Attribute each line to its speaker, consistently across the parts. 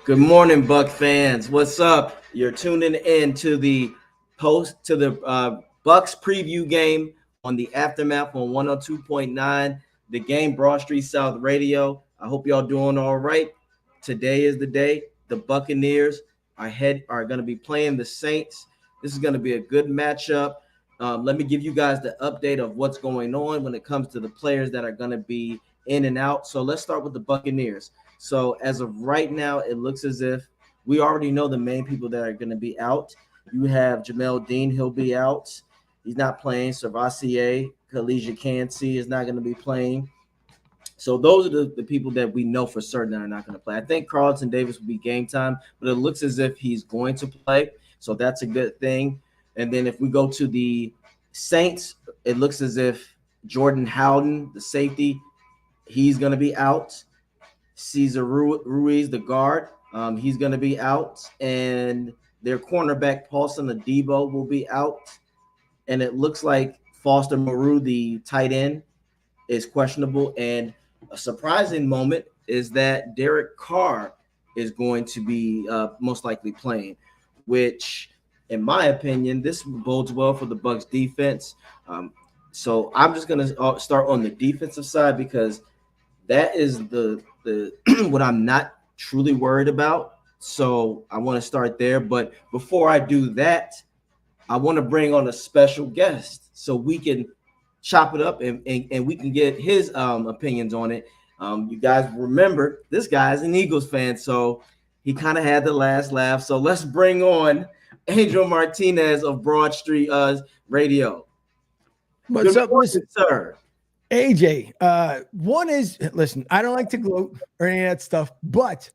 Speaker 1: Good morning, Buck fans. What's up? You're tuning in to the Bucks preview game on the Aftermath on 102.9, the game Broad Street South Radio. I hope y'all doing all right. Today is the day. The Buccaneers are going to be playing the Saints. This is going to be a good matchup. Let me give you guys the update of what's going on when it comes to the players that are going to be in and out. So let's start with the Buccaneers. So as of right now, it looks as if we already know the main people that are going to be out. You have Jamel Dean, he'll be out. He's not playing. Servassier, Khalija Kansi is not going to be playing. So those are the people that we know for certain that are not going to play. I think Carlton Davis will be game time, but it looks as if he's going to play. So that's a good thing. And then if we go to the Saints, it looks as if Jordan Howden, the safety, he's going to be out. Cesar Ruiz, the guard, he's going to be out. And their cornerback, Paulson Adebo, will be out. And it looks like Foster Moreau, the tight end, is questionable. And a surprising moment is that Derek Carr is going to be most likely playing, which, in my opinion, this bodes well for the Bucs defense. So I'm just going to start on the defensive side because that is the what I'm not truly worried about. So I want to start there. But before I do that, I want to bring on a special guest so we can chop it up and we can get his opinions on it. You guys remember this guy is an Eagles fan, so he kind of had the last laugh. So let's bring on Angel Martinez of Broad Street Radio.
Speaker 2: What's up, listen,
Speaker 1: sir?
Speaker 2: AJ, one is, listen, I don't like to gloat or any of that stuff, but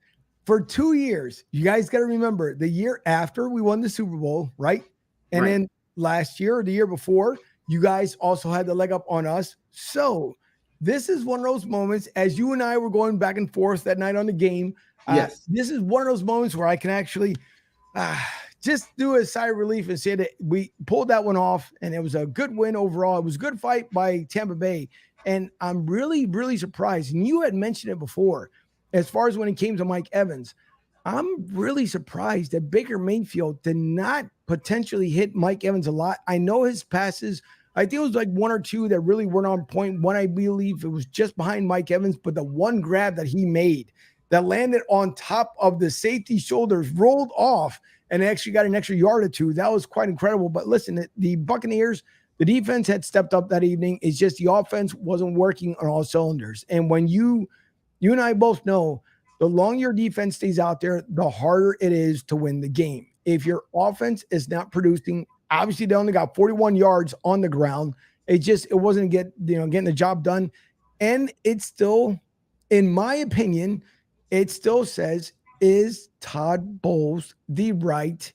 Speaker 2: for 2 years, you guys got to remember the year after we won the Super Bowl, right? And then last year or the year before, you guys also had the leg up on us. So this is one of those moments, as you and I were going back and forth that night on the game.
Speaker 1: Yes.
Speaker 2: This is one of those moments where I can actually just do a sigh of relief and say that we pulled that one off, and it was a good win overall. It was a good fight by Tampa Bay. And I'm really, really surprised. And you had mentioned it before, as far as when it came to Mike Evans. I'm really surprised that Baker Mayfield did not potentially hit Mike Evans a lot. I know his passes, I think it was like one or two that really weren't on point. One, I believe it was just behind Mike Evans, but the one grab that he made that landed on top of the safety shoulders, rolled off, and actually got an extra yard or two. That was quite incredible. But listen, the Buccaneers, the defense had stepped up that evening. It's just the offense wasn't working on all cylinders. And when you and I both know, the longer your defense stays out there, the harder it is to win the game. If your offense is not producing, obviously they only got 41 yards on the ground. It wasn't getting the job done. And it's still, in my opinion, it still says, is Todd Bowles the right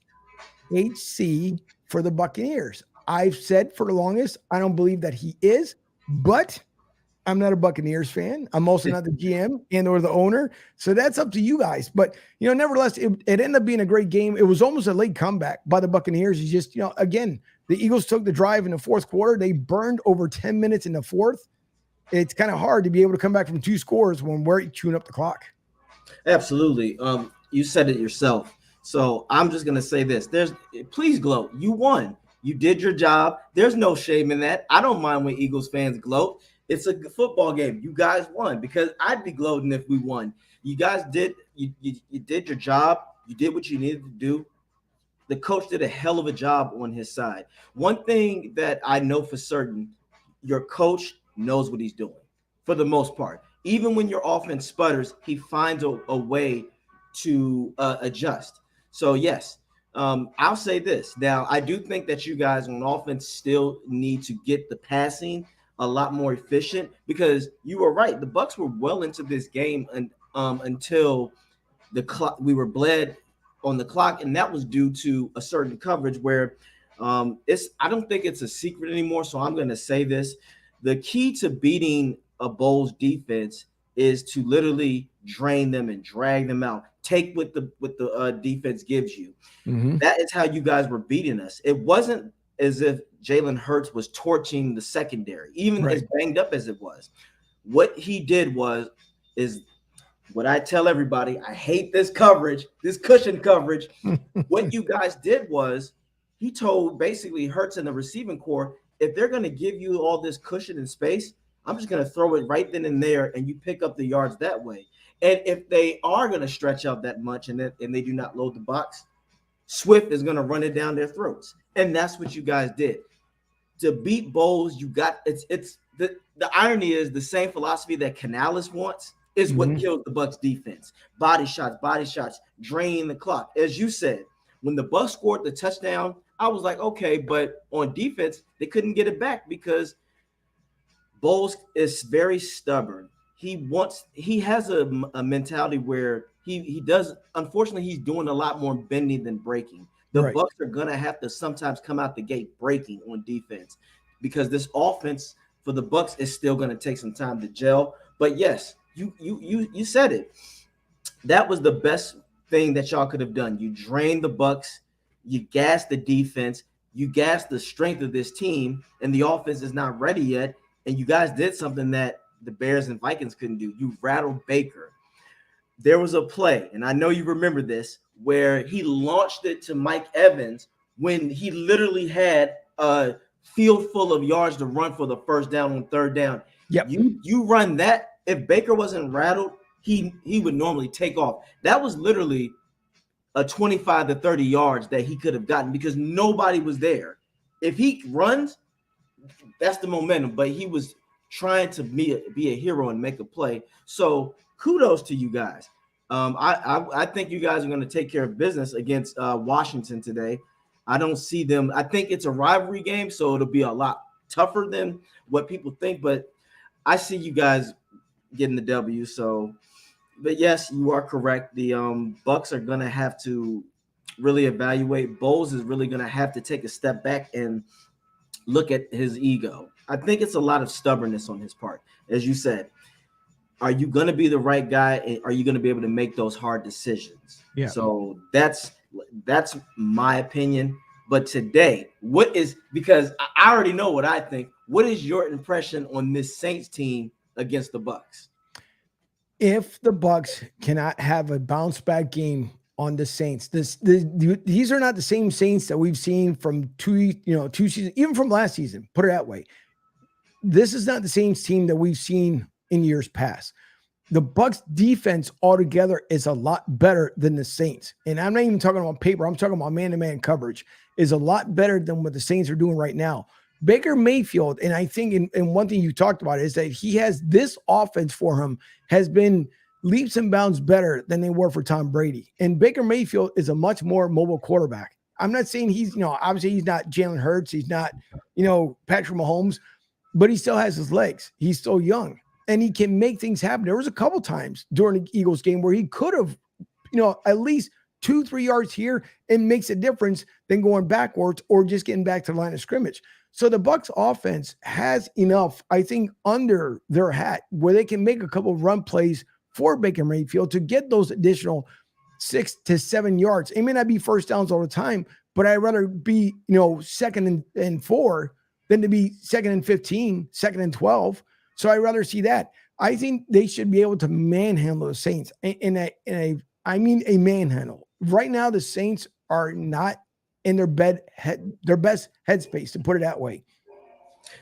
Speaker 2: HC for the Buccaneers? I've said for the longest, I don't believe that he is, but I'm not a Buccaneers fan. I'm also not the GM and or the owner. So that's up to you guys. But, nevertheless, it ended up being a great game. It was almost a late comeback by the Buccaneers. It's just, again, the Eagles took the drive in the fourth quarter. They burned over 10 minutes in the fourth. It's kind of hard to be able to come back from 2 scores when we're chewing up the clock.
Speaker 1: Absolutely. You said it yourself. So I'm just going to say this. Please gloat. You won. You did your job. There's no shame in that. I don't mind when Eagles fans gloat. It's a football game. You guys won, because I'd be gloating if we won. You guys did you did your job. You did what you needed to do. The coach did a hell of a job on his side. One thing that I know for certain, your coach knows what he's doing for the most part. Even when your offense sputters, he finds a way to adjust. So, yes, I'll say this. Now, I do think that you guys on offense still need to get the passing a lot more efficient, because you were right. The Bucs were well into this game until the clock. We were bled on the clock, and that was due to a certain coverage where I don't think it's a secret anymore. So I'm going to say this. The key to beating a Bowles defense is to literally drain them and drag them out. Take what the defense gives you. Mm-hmm. That is how you guys were beating us. It wasn't as if Jalen Hurts was torching the secondary, even as banged up as it was. What he did is What I tell everybody, I hate this coverage, this cushion coverage. What you guys did was he told basically Hurts and the receiving core, if they're going to give you all this cushion and space, I'm just going to throw it right then and there, and you pick up the yards that way. And if they are going to stretch out that much and they do not load the box, Swift is going to run it down their throats. And that's what you guys did. To beat Bowles, you got it's the irony is the same philosophy that Canales wants is what kills the Bucs defense. Body shots, draining the clock. As you said, when the Bucs scored the touchdown, I was like, okay, but on defense, they couldn't get it back because Bowles is very stubborn. He has a mentality where he does, unfortunately, he's doing a lot more bending than breaking. The
Speaker 2: Right.
Speaker 1: Bucs are gonna have to sometimes come out the gate breaking on defense because this offense for the Bucs is still gonna take some time to gel. But yes, you said it. That was the best thing that y'all could have done. You drained the Bucs, you gassed the defense, you gassed the strength of this team, and the offense is not ready yet. And you guys did something that the Bears and Vikings couldn't do. You rattled Baker. There was a play, and I know you remember this, where he launched it to Mike Evans when he literally had a field full of yards to run for the first down on third down.
Speaker 2: Yep.
Speaker 1: You run that. If Baker wasn't rattled, he would normally take off. That was literally a 25 to 30 yards that he could have gotten because nobody was there. If he runs, that's the momentum. But he was trying to be a hero and make a play. So kudos to you guys. I think you guys are going to take care of business against Washington today. I don't see them. I think it's a rivalry game, so it'll be a lot tougher than what people think. But I see you guys getting the W. So, but yes, you are correct. The Bucs are going to have to really evaluate. Bowles is really going to have to take a step back and look at his ego. I think it's a lot of stubbornness on his part. As you said, are you going to be the right guy? And are you going to be able to make those hard decisions?
Speaker 2: Yeah.
Speaker 1: So that's my opinion. But today, because I already know what I think. What is your impression on this Saints team against the Bucs?
Speaker 2: If the Bucs cannot have a bounce back game on the Saints, these are not the same Saints that we've seen from two seasons, even from last season. Put it that way. This is not the Saints team that we've seen in years past. The Bucs defense altogether is a lot better than the Saints. And I'm not even talking about paper. I'm talking about man-to-man coverage is a lot better than what the Saints are doing right now. Baker Mayfield, and I think and one thing you talked about is that he has this offense for him has been leaps and bounds better than they were for Tom Brady. And Baker Mayfield is a much more mobile quarterback. I'm not saying he's, obviously he's not Jalen Hurts. He's not, Patrick Mahomes, but he still has his legs. He's still young and he can make things happen. There was a couple times during the Eagles game where he could have, at least 2-3 yards here and makes a difference than going backwards or just getting back to the line of scrimmage. So the Bucs offense has enough, I think, under their hat where they can make a couple of run plays for Baker Mayfield to get those additional 6 to 7 yards. It may not be first downs all the time, but I'd rather be, second and 4 than to be second and 15, second and 12. So I'd rather see that. I think they should be able to manhandle the Saints I mean a manhandle. Right now, the Saints are not in their best headspace, to put it that way.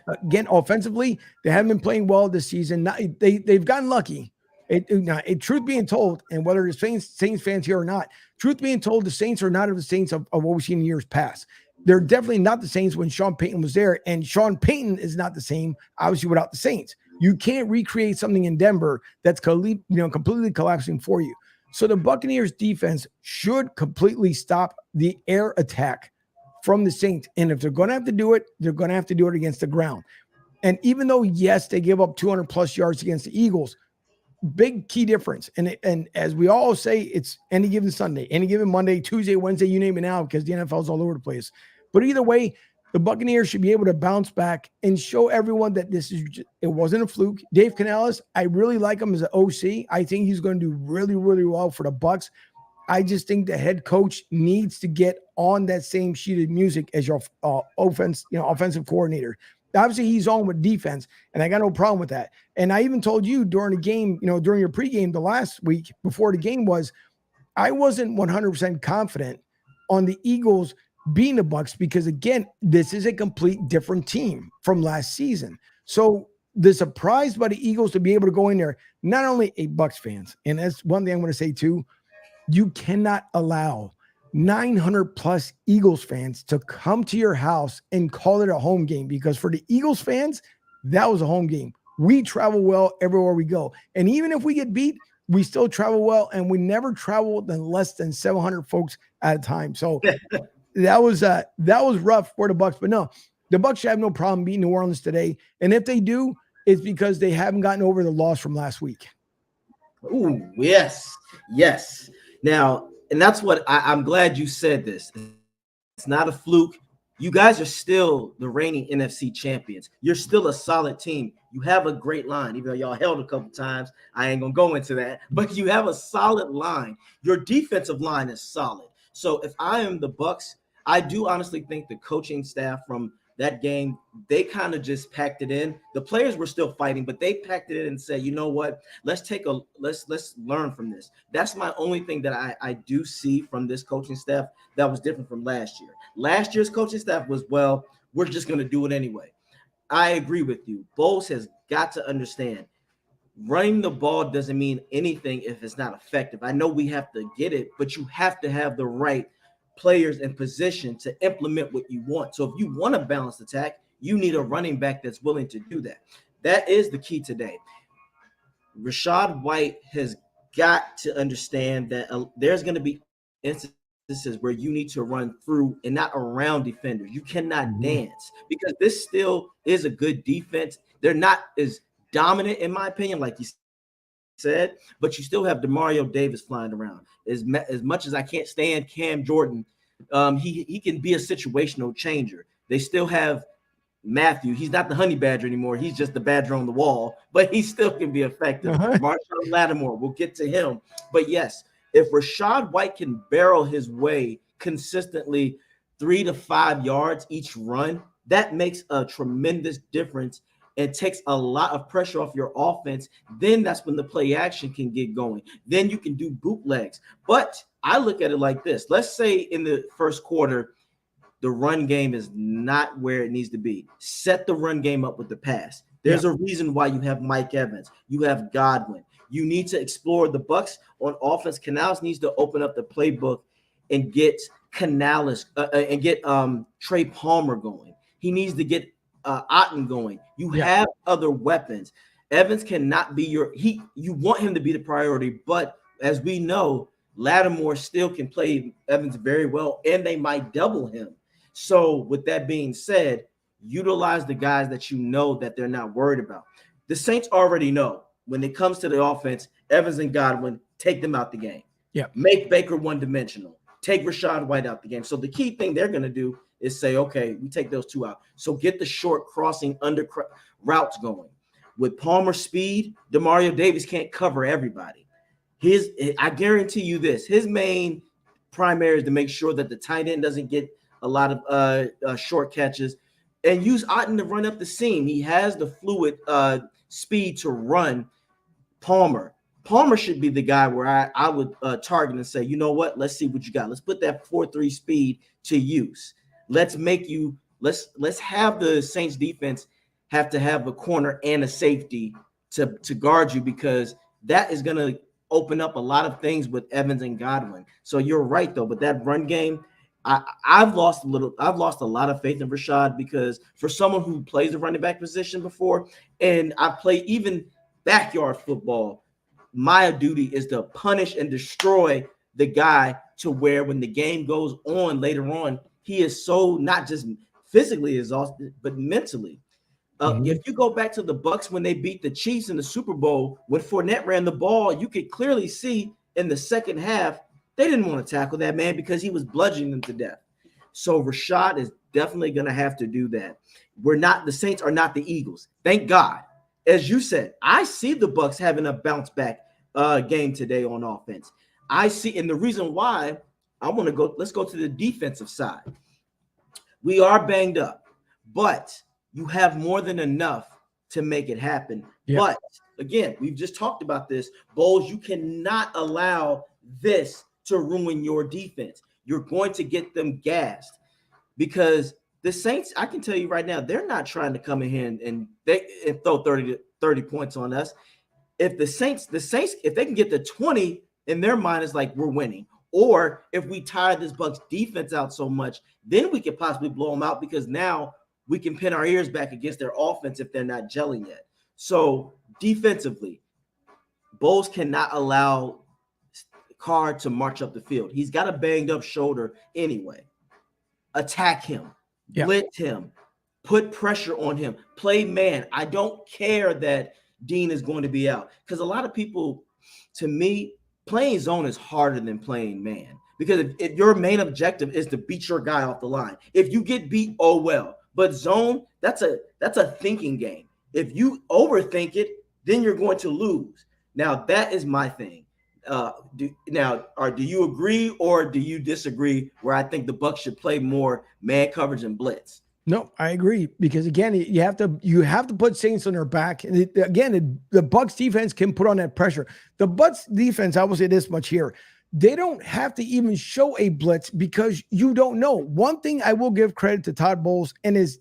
Speaker 2: Again, offensively, they haven't been playing well this season. They've gotten lucky. Truth being told, and whether it's Saints fans here or not, truth being told, the Saints are not the Saints of what we've seen in years past. They're definitely not the Saints when Sean Payton was there, and Sean Payton is not the same, obviously, without the Saints. You can't recreate something in Denver that's completely collapsing for you. So the Buccaneers defense should completely stop the air attack from the Saints. And if they're going to have to do it, they're going to have to do it against the ground. And even though, yes, they give up 200 plus yards against the Eagles, big key difference. And as we all say, it's any given Sunday, any given Monday, Tuesday, Wednesday, you name it now, because the NFL is all over the place. But either way, the Buccaneers should be able to bounce back and show everyone that it wasn't a fluke. Dave Canales, I really like him as an OC. I think he's going to do really, really well for the Bucs. I just think the head coach needs to get on that same sheet of music as your offensive coordinator. Obviously, he's on with defense, and I got no problem with that. And I even told you during the game, during your pregame the last week before the game was, I wasn't 100% confident on the Eagles beating the Bucs because, again, this is a complete different team from last season. So the surprise by the Eagles to be able to go in there, not only a Bucs fans, and that's one thing I'm going to say too, you cannot allow 900 plus Eagles fans to come to your house and call it a home game, because for the Eagles fans, that was a home game. We travel well everywhere we go. And even if we get beat, we still travel well, and we never travel than less than 700 folks at a time. So that was rough for the Bucs. But no, the Bucs should have no problem beating New Orleans today. And if they do, it's because they haven't gotten over the loss from last week.
Speaker 1: Ooh, yes, yes. Now, and that's what I'm glad you said this. It's not a fluke. You guys are still the reigning NFC champions. You're still a solid team. You have a great line, even though y'all held a couple times. I ain't going to go into that, but you have a solid line. Your defensive line is solid. So if I am the Bucs, I do honestly think the coaching staff from that game, they kind of just packed it in. The players were still fighting, but they packed it in and said, you know what, let's learn from this. That's my only thing that I do see from this coaching staff that was different from last year. Last year's coaching staff was, well, we're just going to do it anyway. I agree with you. Bowles has got to understand running the ball doesn't mean anything if it's not effective. I know we have to get it, but you have to have the right players in position to implement what you want. So if you want a balanced attack, you need a running back that's willing to do that. That is the key today. Rachaad White has got to understand that there's going to be instances where you need to run through and not around defenders. You cannot dance, because this still is a good defense. They're not as dominant, in my opinion, like you said, but you still have Demario Davis flying around. As much as I can't stand Cam Jordan, he can be a situational changer. They still have Matthew. He's not the honey badger anymore. He's just the badger on the wall, but he still can be effective. Marshall Lattimore, we'll get to him. But yes, if Rachaad White can barrel his way consistently 3 to 5 yards each run, that makes a tremendous difference and takes a lot of pressure off your offense. Then that's when the play action can get going. Then you can do bootlegs. But I look at it like this. Let's say in the first quarter, the run game is not where it needs to be. Set the run game up with the pass. There's a reason why you have Mike Evans. You have Godwin. You need to explore the Bucs on offense. Canales needs to open up the playbook and get Canales and get Trey Palmer going. He needs to get Otten going. You have other weapons. Evans cannot be you want him to be the priority, but as we know, Lattimore still can play Evans very well, and they might double him. So with that being said, utilize the guys that you know that they're not worried about. The Saints already know when it comes to the offense, Evans and Godwin, take them out the game.
Speaker 2: Yeah.
Speaker 1: Make Baker one-dimensional. Take Rachaad White out the game. So the key thing they're going to do is say, okay, we take those two out. So get the short crossing under routes going. With Palmer's speed, Demario Davis can't cover everybody. I guarantee you this, his main primary is to make sure that the tight end doesn't get a lot of short catches, and use Otten to run up the seam. He has the fluid speed to run. Palmer should be the guy where I would target and say, you know what? Let's see what you got. Let's put that 4-3 speed to use. Let's have the Saints defense have to have a corner and a safety to guard you, because that is going to open up a lot of things with Evans and Godwin. So you're right though, but that run game, I've lost a lot of faith in Rachaad, because for someone who plays the running back position before, and I play even backyard football, my duty is to punish and destroy the guy to where when the game goes on later on, he is so not just physically exhausted, but mentally. If you go back to the Bucs when they beat the Chiefs in the Super Bowl, when Fournette ran the ball, you could clearly see in the second half, they didn't want to tackle that man because he was bludgeoning them to death. So Rachaad is definitely going to have to do that. The Saints are not the Eagles. Thank God. As you said, I see the Bucs having a bounce back game today on offense. I see, and the reason why let's go to the defensive side. We are banged up, but you have more than enough to make it happen.
Speaker 2: Yeah.
Speaker 1: But again, we've just talked about this. Bowles, you cannot allow this to ruin your defense. You're going to get them gassed because the Saints, I can tell you right now, they're not trying to come in here and throw 30 points on us. If the Saints, if they can get the 20 in their mind, it's like we're winning. Or if we tire this Bucs defense out so much, then we could possibly blow them out because now we can pin our ears back against their offense if they're not gelling yet. So defensively, Bowles cannot allow Carr to march up the field. He's got a banged up shoulder anyway. Attack him, blitz him, put pressure on him, play man. I don't care that Dean is going to be out because a lot of people, to me, playing zone is harder than playing man because if your main objective is to beat your guy off the line, if you get beat, oh well. But zone, that's a thinking game. If you overthink it, then you're going to lose. Now that is my thing. Do you agree or do you disagree? Where I think the Bucs should play more man coverage and blitz.
Speaker 2: No, I agree because again, you have to put Saints on their back. And the Bucs defense can put on that pressure. The Bucs defense, I will say this much here. They don't have to even show a blitz because you don't know. One thing I will give credit to Todd Bowles and his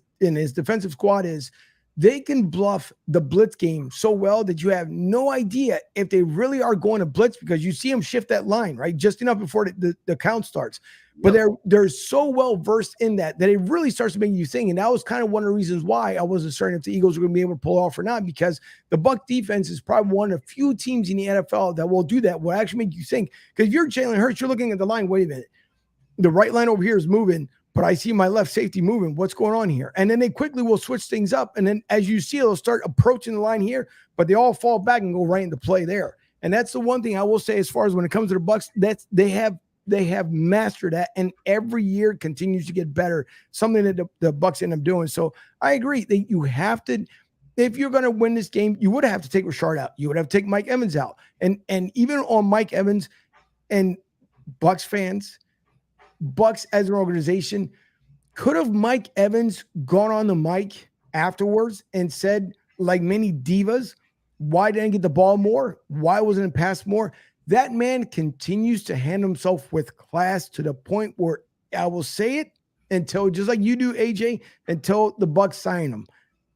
Speaker 2: defensive squad is they can bluff the blitz game so well that you have no idea if they really are going to blitz because you see them shift that line, right? Just enough before the count starts. But they're so well versed in that it really starts to make you think. And that was kind of one of the reasons why I wasn't certain if the Eagles were going to be able to pull off or not, because the Bucs defense is probably one of the few teams in the NFL that will do that, will actually make you think. Because if you're Jalen Hurts, you're looking at the line, wait a minute. The right line over here is moving, but I see my left safety moving. What's going on here? And then they quickly will switch things up. And then as you see, they'll start approaching the line here, but they all fall back and go right into play there. And that's the one thing I will say as far as when it comes to the Bucs, that's they have mastered that, and every year continues to get better. Something that the Bucs end up doing. So I agree that you have to, if you're going to win this game, you would have to take Rashard out. You would have to take Mike Evans out, and even on Mike Evans and Bucs fans, Bucs as an organization, could have Mike Evans gone on the mic afterwards and said, like many divas, why didn't I get the ball more? Why wasn't it passed more? That man continues to handle himself with class to the point where I will say it until, just like you do, AJ, until the Bucs sign him.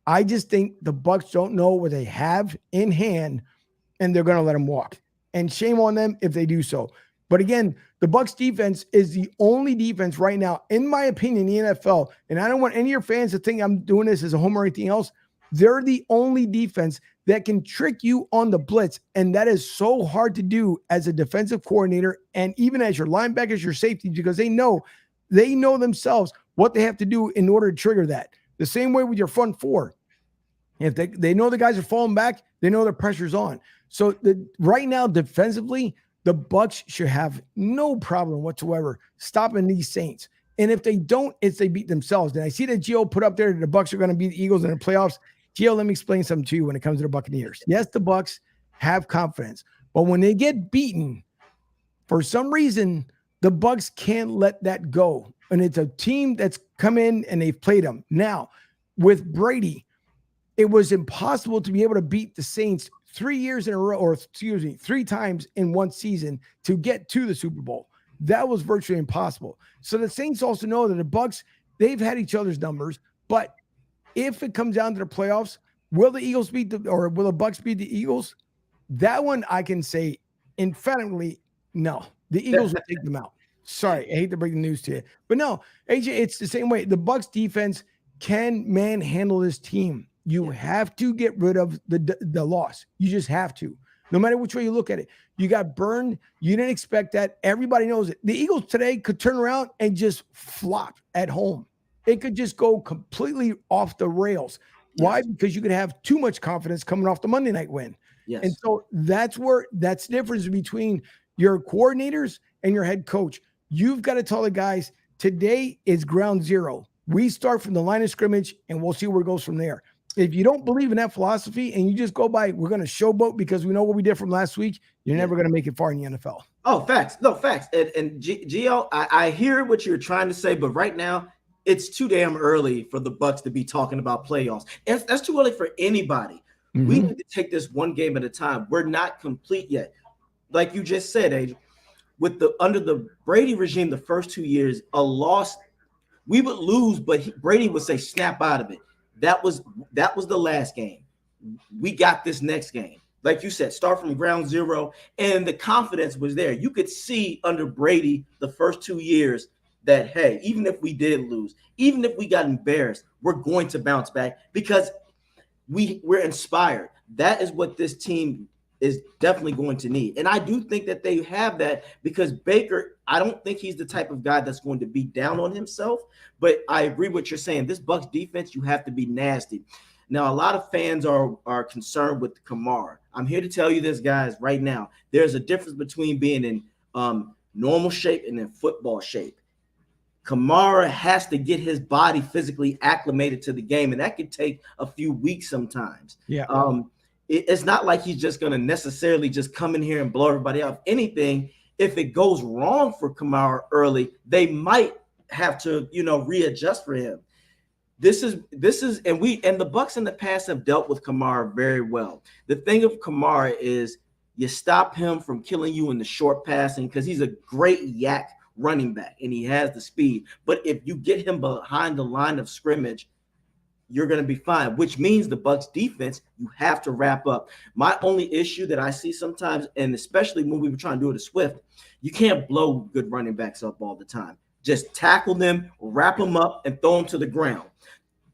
Speaker 2: I just think the Bucs don't know what they have in hand, and they're going to let him walk. And shame on them if they do so. But again, the Bucs defense is the only defense right now, in my opinion, in the NFL. And I don't want any of your fans to think I'm doing this as a homer or anything else. They're the only defense that can trick you on the blitz. And that is so hard to do as a defensive coordinator and even as your linebackers, your safety, because they know themselves what they have to do in order to trigger that. The same way with your front four. If they know the guys are falling back, they know the pressure's on. So right now, defensively, the Bucs should have no problem whatsoever stopping these Saints. And if they don't, it's they beat themselves. And I see that Gio put up there that the Bucs are going to beat the Eagles in the playoffs. Gio, let me explain something to you when it comes to the Buccaneers. Yes, the Bucs have confidence, but when they get beaten, for some reason, the Bucs can't let that go. And it's a team that's come in and they've played them. Now, with Brady, it was impossible to be able to beat the Saints 3 years in a row, or 3 times in one season to get to the Super Bowl. That was virtually impossible. So the Saints also know that the Bucs, they've had each other's numbers, but if it comes down to the playoffs, will the Eagles beat or will the Bucs beat the Eagles? That one I can say emphatically, no. The Eagles will take them out. Sorry, I hate to break the news to you. But no, AJ, it's the same way. The Bucs defense can manhandle this team. You have to get rid of the loss. You just have to. No matter which way you look at it. You got burned. You didn't expect that. Everybody knows it. The Eagles today could turn around and just flop at home. It could just go completely off the rails. Yes. Why? Because you could have too much confidence coming off the Monday night win. Yes. And so that's the difference between your coordinators and your head coach. You've got to tell the guys, today is ground zero. We start from the line of scrimmage, and we'll see where it goes from there. If you don't believe in that philosophy and you just go by, we're going to showboat because we know what we did from last week, you're never going to make it far in the NFL.
Speaker 1: Oh, facts. No, facts. And Gio, I hear what you're trying to say, but right now, it's too damn early for the Bucs to be talking about playoffs. That's too early for anybody. We need to take this one game at a time. We're not complete yet. Like you just said, Adrian, with the under the Brady regime, the first 2 years, a loss, we would lose, but Brady would say, "Snap out of it." That was the last game. We got this next game. Like you said, start from ground zero, and the confidence was there. You could see under Brady the first 2 years that, hey, even if we did lose, even if we got embarrassed, we're going to bounce back because we're inspired. That is what this team is definitely going to need. And I do think that they have that because Baker, I don't think he's the type of guy that's going to be down on himself. But I agree with what you're saying. This Bucs defense, you have to be nasty. Now, a lot of fans are concerned with Kamara. I'm here to tell you this, guys, right now. There's a difference between being in normal shape and in football shape. Kamara has to get his body physically acclimated to the game, and that could take a few weeks sometimes.
Speaker 2: Yeah.
Speaker 1: It's not like he's just going to necessarily just come in here and blow everybody out. If anything, if it goes wrong for Kamara early, they might have to, readjust for him. This is and the Bucs in the past have dealt with Kamara very well. The thing of Kamara is you stop him from killing you in the short passing because he's a great yak running back and he has the speed. But if you get him behind the line of scrimmage, you're going to be fine, which means the Bucs defense, you have to wrap up. My only issue that I see sometimes, and especially when we were trying to do it to Swift, you can't blow good running backs up all the time. Just tackle them, wrap them up, and throw them to the ground.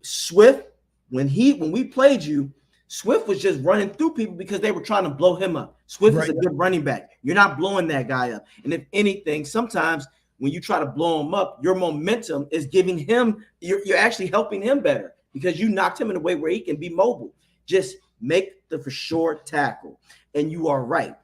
Speaker 1: Swift, when we played you, Swift was just running through people because they were trying to blow him up. Swift is a good running back. You're not blowing that guy up. And if anything, sometimes when you try to blow him up, your momentum is giving him, you're actually helping him better because you knocked him in a way where he can be mobile. Just make the for sure tackle. And you are right.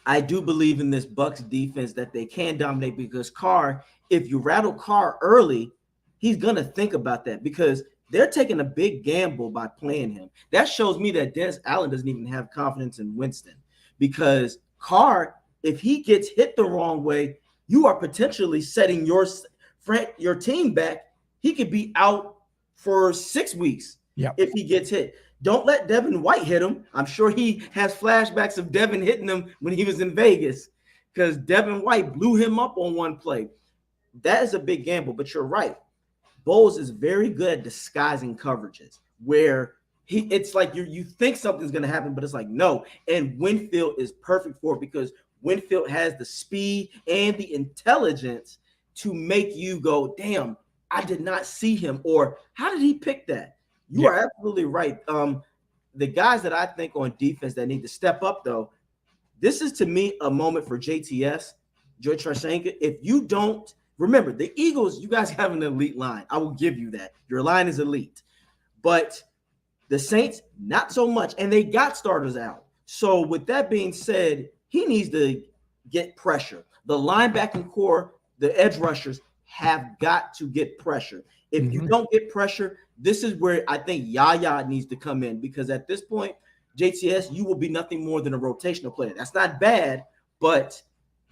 Speaker 1: I do believe in this Bucs defense that they can dominate because Carr, if you rattle Carr early, he's going to think about that because they're taking a big gamble by playing him. That shows me that Dennis Allen doesn't even have confidence in Winston because Carr, if he gets hit the wrong way, you are potentially setting your team back. He could be out for 6 weeks if he gets hit. Don't let Devin White hit him. I'm sure he has flashbacks of Devin hitting him when he was in Vegas because Devin White blew him up on one play. That is a big gamble, but you're right. Bowles is very good at disguising coverages where it's like you think something's going to happen, but it's like, no. And Winfield is perfect for it because Winfield has the speed and the intelligence to make you go, damn, I did not see him. Or how did he pick that? You are absolutely right. The guys that I think on defense that need to step up, though, this is to me a moment for JTS, Joe Trashenka. If you don't, remember, the Eagles, you guys have an elite line. I will give you that. Your line is elite. But the Saints, not so much. And they got starters out. So with that being said, he needs to get pressure. The linebacking core, the edge rushers have got to get pressure. If you don't get pressure, this is where I think Yaya needs to come in because at this point, JTS, you will be nothing more than a rotational player. That's not bad, but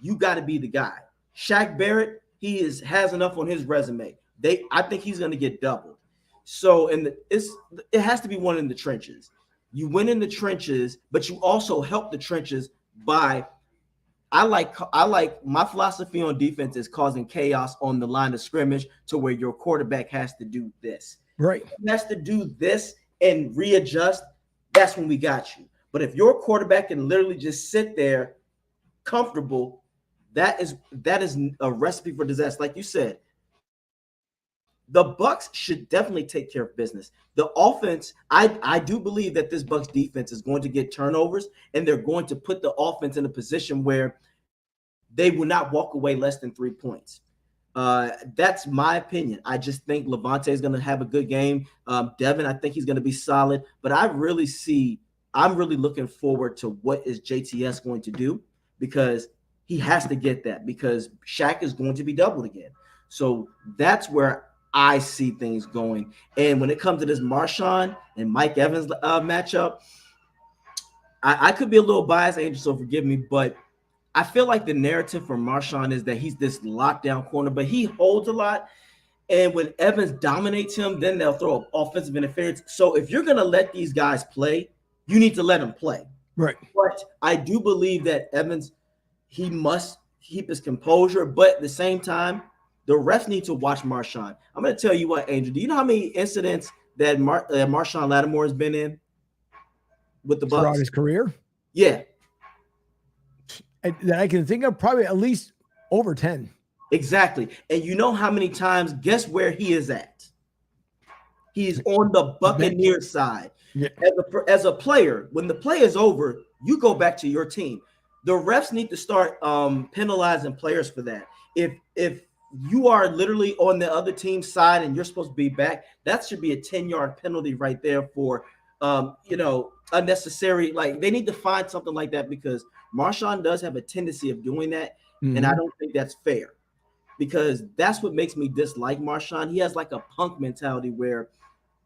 Speaker 1: you got to be the guy. Shaq Barrett, he has enough on his resume. I think he's going to get doubled. So it has to be one in the trenches. You win in the trenches, but you also help the trenches by I like my philosophy on defense is causing chaos on the line of scrimmage to where your quarterback has to do this.
Speaker 2: Right.
Speaker 1: He has to do this and readjust. That's when we got you. But if your quarterback can literally just sit there comfortable, that is a recipe for disaster. Like you said, the Bucs should definitely take care of business. The offense, I do believe that this Bucs defense is going to get turnovers, and they're going to put the offense in a position where they will not walk away less than 3 points. That's my opinion. I just think Levante is going to have a good game. Devin, I think he's going to be solid. But I'm really looking forward to what is JTS going to do because he has to get that because Shaq is going to be doubled again. So that's where I see things going. And when it comes to this Marshawn and Mike Evans matchup, I could be a little biased, Angel, so forgive me, but I feel like the narrative for Marshawn is that he's this lockdown corner, but he holds a lot. And when Evans dominates him, then they'll throw offensive interference. So if you're going to let these guys play, you need to let them play.
Speaker 2: Right.
Speaker 1: But I do believe that Evans, he must keep his composure. But at the same time, the refs need to watch Marshawn. I'm going to tell you what, Angel. Do you know how many incidents that Marshawn Lattimore has been in with the
Speaker 2: Throughout
Speaker 1: Bucs?
Speaker 2: his career?
Speaker 1: Yeah,
Speaker 2: That I can think of, probably at least over 10.
Speaker 1: exactly. And you know how many times? Guess where he is at? He's on the Buccaneers side.
Speaker 2: Yeah.
Speaker 1: As a player, when the play is over, you go back to your team. The refs need to start penalizing players for that. If you are literally on the other team's side and you're supposed to be back, that should be a 10-yard penalty right there for unnecessary. Like, they need to find something like that, because Marshawn does have a tendency of doing that, and I don't think that's fair, because that's what makes me dislike Marshawn. He has like a punk mentality where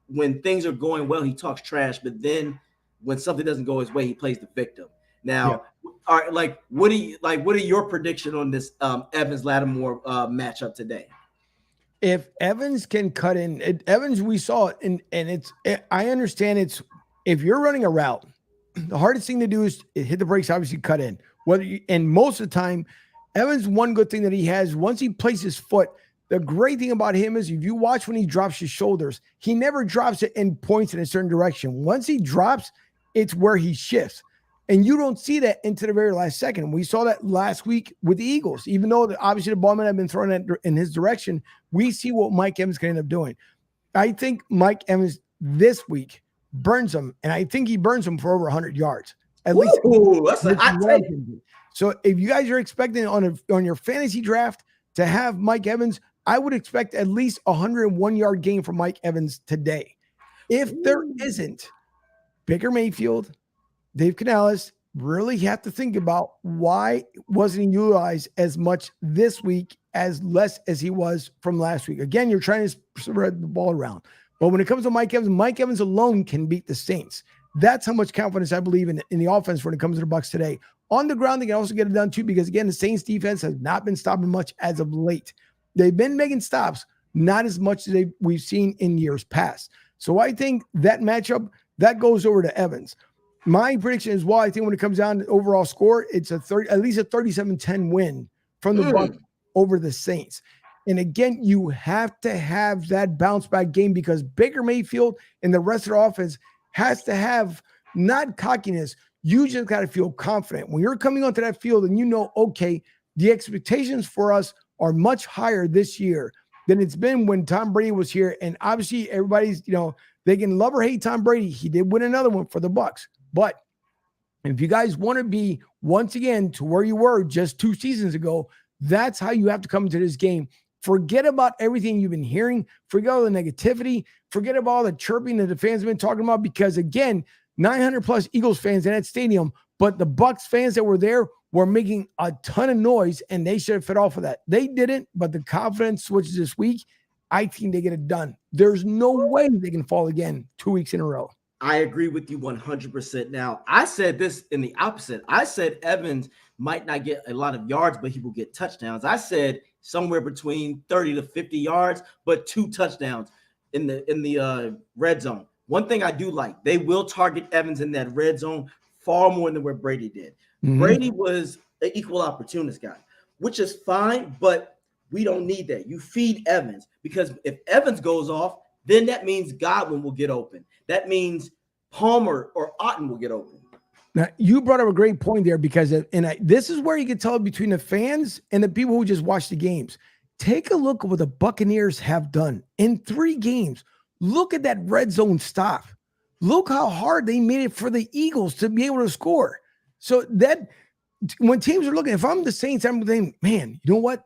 Speaker 1: when things are going well, he talks trash, but then when something doesn't go his way, he plays the victim. Now, what are your prediction on this Evans Lattimore matchup today?
Speaker 2: If Evans can cut in, Evans, we saw it, and I understand it's, if you're running a route, the hardest thing to do is hit the brakes, obviously cut in. And most of the time, Evans, one good thing that he has, once he places his foot, the great thing about him is if you watch when he drops his shoulders, he never drops it and points in a certain direction. Once he drops, it's where he shifts. And you don't see that into the very last second. We saw that last week with the Eagles. Even though obviously the ball might have been thrown in his direction, we see what Mike Evans can end up doing. I think Mike Evans this week burns him, and I think he burns him for over 100 yards. At least.
Speaker 1: That's a hot take.
Speaker 2: So if you guys are expecting on your fantasy draft to have Mike Evans, I would expect at least 101-yard game from Mike Evans today. If there isn't, Baker Mayfield, Dave Canales really have to think about why wasn't he utilized as much this week as less as he was from last week. Again, you're trying to spread the ball around. But when it comes to Mike Evans alone can beat the Saints. That's how much confidence I believe in the offense when it comes to the Bucs today. On the ground, they can also get it done too, because again, the Saints defense has not been stopping much as of late. They've been making stops, not as much as we've seen in years past. So I think that matchup, that goes over to Evans. My prediction is, I think when it comes down to overall score, it's at least a 37-10 win from the Bucs over the Saints. And again, you have to have that bounce back game, because Baker Mayfield and the rest of the offense has to have not cockiness. You just got to feel confident when you're coming onto that field and you know, okay, the expectations for us are much higher this year than it's been when Tom Brady was here. And obviously everybody's, they can love or hate Tom Brady. He did win another one for the Bucs. But if you guys want to be once again to where you were just 2 seasons ago, that's how you have to come into this game. Forget about everything you've been hearing. Forget all the negativity. Forget about all the chirping that the fans have been talking about, because again, 900 plus Eagles fans in that stadium, but the Bucs fans that were there were making a ton of noise, and they should have fed off of that. They didn't, but the confidence switches this week. I think they get it done. There's no way they can fall again 2 weeks in a row.
Speaker 1: I agree with you 100%. Now, I said this in the opposite. I said Evans might not get a lot of yards, but he will get touchdowns. I said somewhere between 30 to 50 yards, but 2 touchdowns in the red zone. One thing I do like, they will target Evans in that red zone far more than what Brady did. Brady was an equal opportunist guy, which is fine, but we don't need that. You feed Evans, because if Evans goes off, then that means Godwin will get open. That means Palmer or Otten will get open.
Speaker 2: Now, you brought up a great point there, because this is where you can tell between the fans and the people who just watch the games. Take a look at what the Buccaneers have done in 3 games. Look at that red zone stop. Look how hard they made it for the Eagles to be able to score. So that when teams are looking, if I'm the Saints, I'm thinking, man, you know what?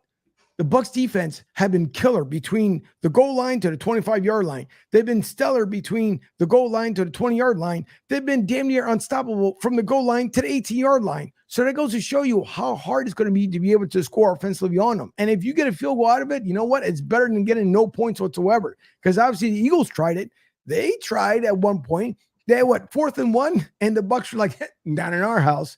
Speaker 2: The Bucs defense have been killer between the goal line to the 25-yard line. They've been stellar between the goal line to the 20-yard line. They've been damn near unstoppable from the goal line to the 18-yard line. So that goes to show you how hard it's going to be able to score offensively on them. And if you get a field goal out of it, you know what? It's better than getting no points whatsoever. Because obviously the Eagles tried it. They tried at one point. They had 4th and 1, and the Bucs were like, down in our house.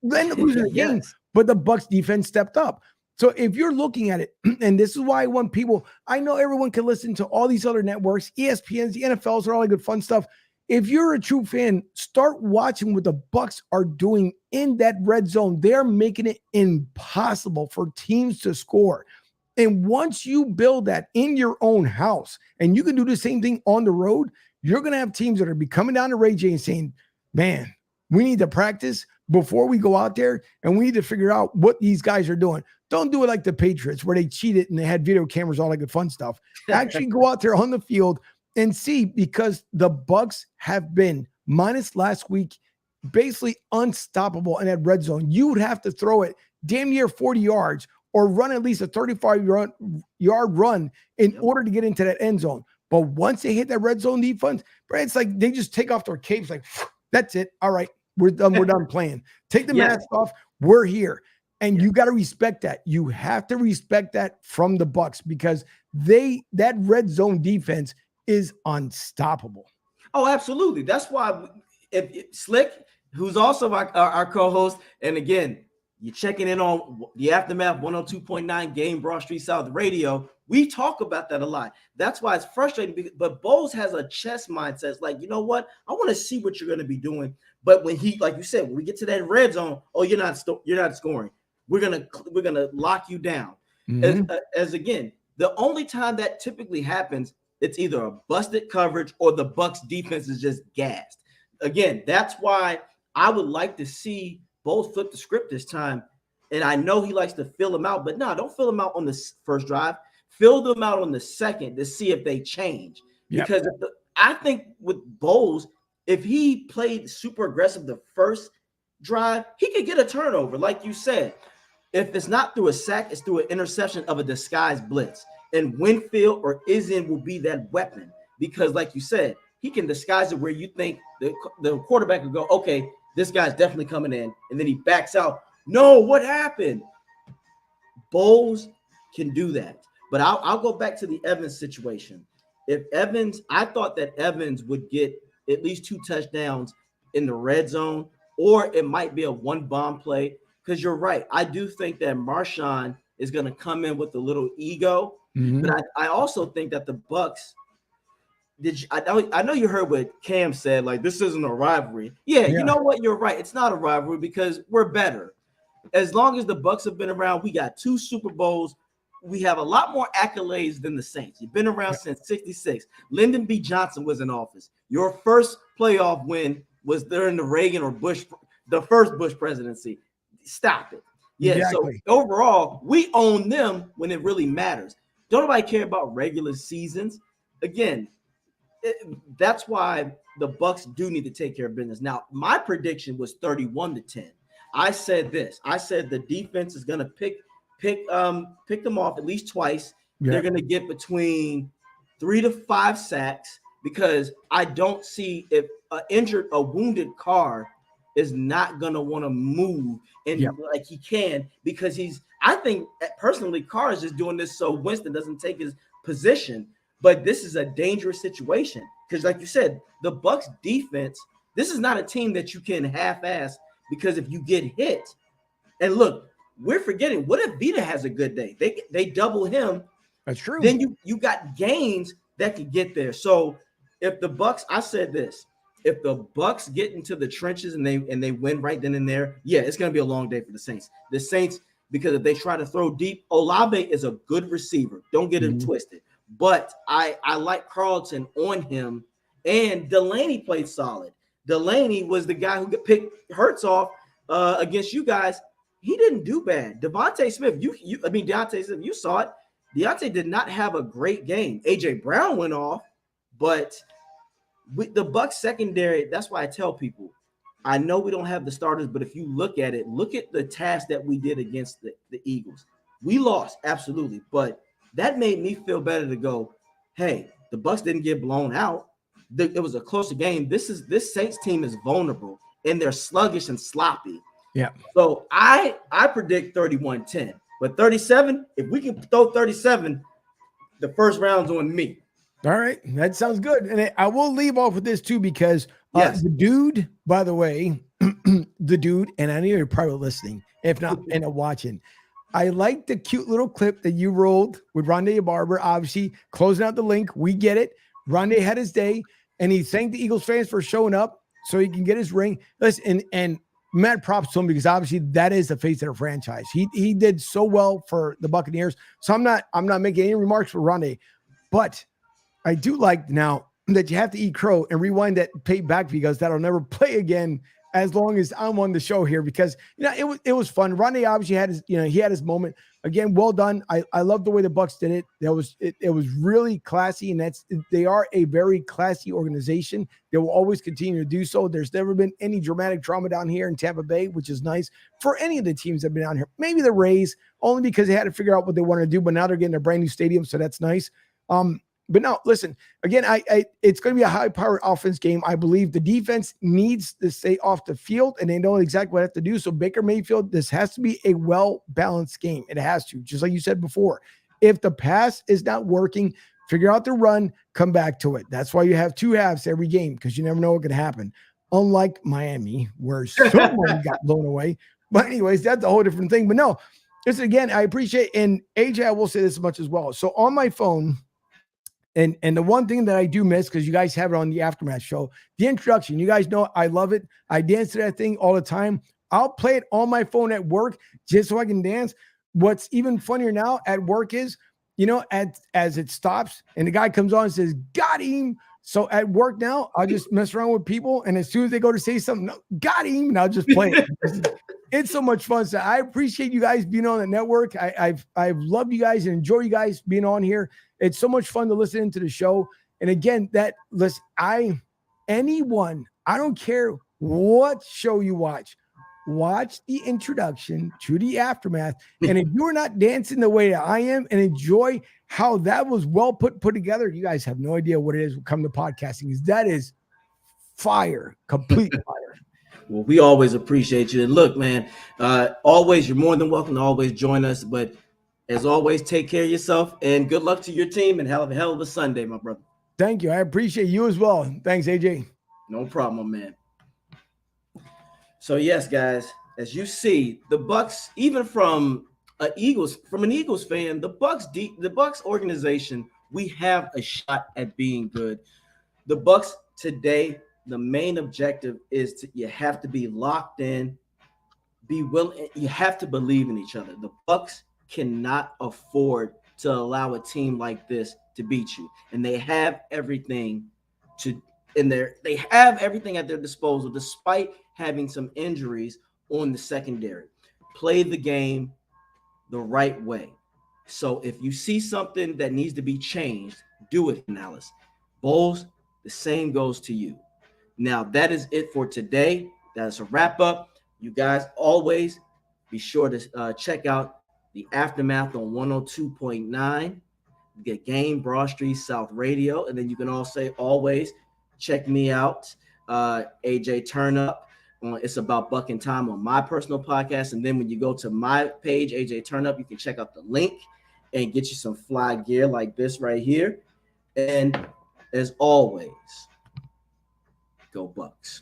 Speaker 2: Then losing the game. But the Bucs defense stepped up. So if you're looking at it, and this is why I want people, I know everyone can listen to all these other networks, ESPNs, the NFLs, and all that good fun stuff. If you're a true fan, start watching what the Bucs are doing in that red zone. They're making it impossible for teams to score. And once you build that in your own house, and you can do the same thing on the road, you're going to have teams that are be coming down to Ray J and saying, man, we need to practice before we go out there, and we need to figure out what these guys are doing. Don't do it like the Patriots where they cheated and they had video cameras, all that good fun stuff. Actually go out there on the field and see, because the Bucs have been, minus last week, basically unstoppable in that red zone. You would have to throw it damn near 40 yards or run at least a 35-yard run in order to get into that end zone. But once they hit that red zone defense, it's like they just take off their capes like, that's it. All right, we're done. We're done playing. Take the mask off. We're here. And you got to respect that. You have to respect that from the Bucs, because that red zone defense is unstoppable.
Speaker 1: Oh, absolutely. That's why if Slick, who's also our co-host, and again, you're checking in on the Aftermath 102.9 Game Broad Street South Radio. We talk about that a lot. That's why it's frustrating. But Bowles has a chess mindset. It's like, you know what? I want to see what you're going to be doing. But when he, like you said, when we get to that red zone, oh, you're not scoring. We're gonna lock you down. Mm-hmm. As again, the only time that typically happens, it's either a busted coverage or the Bucs defense is just gassed. Again, that's why I would like to see Bowles flip the script this time. And I know he likes to fill them out, but no, don't fill them out on the first drive. Fill them out on the second to see if they change. Yep. Because I think with Bowles, if he played super aggressive the first drive, he could get a turnover, like you said. If it's not through a sack, it's through an interception of a disguised blitz. And Winfield or Izin will be that weapon, because, like you said, he can disguise it where you think the quarterback will go, okay, this guy's definitely coming in, and then he backs out. No, what happened? Bowles can do that. But I'll go back to the Evans situation. I thought that Evans would get at least 2 touchdowns in the red zone, or it might be a one bomb play. Because you're right. I do think that Marshawn is going to come in with a little ego. Mm-hmm. But I also think that the Bucs, I know you heard what Cam said, like, this isn't a rivalry. Yeah, you know what? You're right. It's not a rivalry because we're better. As long as the Bucs have been around, we got 2 Super Bowls. We have a lot more accolades than the Saints. You've been around since 66. Lyndon B. Johnson was in office. Your first playoff win was during the Reagan or Bush, the first Bush presidency. Stop it. Yeah, exactly. So overall, we own them when it really matters. Don't nobody care about regular seasons. Again, that's why the Bucs do need to take care of business. Now, my prediction was 31-10. I said this. I said the defense is going to pick them off at least twice. Yeah. They're going to get between 3 to 5 sacks, because I don't see if a wounded Carr is not going to want to move and like he can, because I think personally Carr is just doing this so Winston doesn't take his position. But this is a dangerous situation because, like you said, the Bucs defense, this is not a team that you can half-ass, because if you get hit, and look, we're forgetting, what if Vita has a good day? They double him.
Speaker 2: That's true.
Speaker 1: Then you got Gaines that could get there. So if the Bucs, I said this, if the Bucs get into the trenches and they win right then and there, yeah, it's going to be a long day for the Saints. The Saints, because if they try to throw deep, Olave is a good receiver. Don't get him twisted. But I like Carlton on him, and Delaney played solid. Delaney was the guy who picked Hurts off against you guys. He didn't do bad. Deontay Smith, you saw it. Deontay did not have a great game. A.J. Brown went off, but with the Bucs secondary, that's why I tell people, I know we don't have the starters, but if you look at the task that we did against the Eagles. We lost, absolutely, but that made me feel better to go, hey, the Bucs didn't get blown out. It was a closer game. This Saints team is vulnerable, and they're sluggish and sloppy.
Speaker 2: Yeah.
Speaker 1: So I predict 31-10. But 37, if we can throw 37, the first round's on me.
Speaker 2: All right. That sounds good. And I will leave off with this too, because the dude, by the way, and I know you're probably listening, if not, and watching. I like the cute little clip that you rolled with Rondé Barber, obviously closing out the link. We get it. Rondé had his day, and he thanked the Eagles fans for showing up so he can get his ring. Listen, and mad props to him because obviously that is the face of the franchise. He did so well for the Buccaneers. So I'm not making any remarks for Rondé, but I do like now that you have to eat crow and rewind that tape back because that'll never play again as long as I'm on the show here because it was fun. Ronnie obviously had his he had his moment again. Well done. I love the way the Bucs did it. It was really classy, and they are a very classy organization. They will always continue to do so. There's never been any dramatic drama down here in Tampa Bay, which is nice for any of the teams that have been down here. Maybe the Rays only because they had to figure out what they wanted to do, but now they're getting a brand new stadium, so that's nice. But no, listen, again, it's going to be a high-powered offense game. I believe the defense needs to stay off the field, and they know exactly what they have to do. So Baker Mayfield, this has to be a well-balanced game. It has to, just like you said before. If the pass is not working, figure out the run, come back to it. That's why you have two halves every game because you never know what could happen. Unlike Miami, where someone got blown away. But anyways, that's a whole different thing. But no, listen, again, I appreciate, and AJ, I will say this much as well. So on my phone, and the one thing that I do miss, because you guys have it on the Aftermath show, the introduction. You guys know I love it. I dance to that thing all the time. I'll play it on my phone at work just so I can dance. What's even funnier now at work is, as it stops and the guy comes on and says, got him. So at work now, I'll just mess around with people. And as soon as they go to say something, no, got him, and I'll just play it. It's so much fun. So I appreciate you guys being on the network. I've loved you guys and enjoy you guys being on here. It's so much fun to listen to the show. And again, I don't care what show you watch the introduction to the Aftermath. And if you're not dancing the way that I am and enjoy how that was well put together, you guys have no idea what it is when it comes to podcasting. Because that is fire, complete fire.
Speaker 1: Well, we always appreciate you. And look, man, always, you're more than welcome to always join us. But as always, take care of yourself and good luck to your team and hell of a Sunday, my brother.
Speaker 2: Thank you. I appreciate you as well. Thanks, AJ.
Speaker 1: No problem, man. So yes, guys, as you see, the Bucs, even from an Eagles fan, the Bucs organization, we have a shot at being good. The Bucs today, the main objective is you have to be locked in, be willing, you have to believe in each other. The Bucs cannot afford to allow a team like this to beat you. And they have everything they have everything at their disposal, despite having some injuries on the secondary. Play the game the right way. So if you see something that needs to be changed, do it, Alice. Bulls, the same goes to you. Now, that is it for today. That is a wrap up. You guys always be sure to check out the Aftermath on 102.9, the game, Broad Street South Radio. And then you can also always check me out, AJ Turn Up. It's about Bucking Time on my personal podcast. And then when you go to my page, AJ Turn Up, you can check out the link and get you some fly gear like this right here. And as always, go Bucs.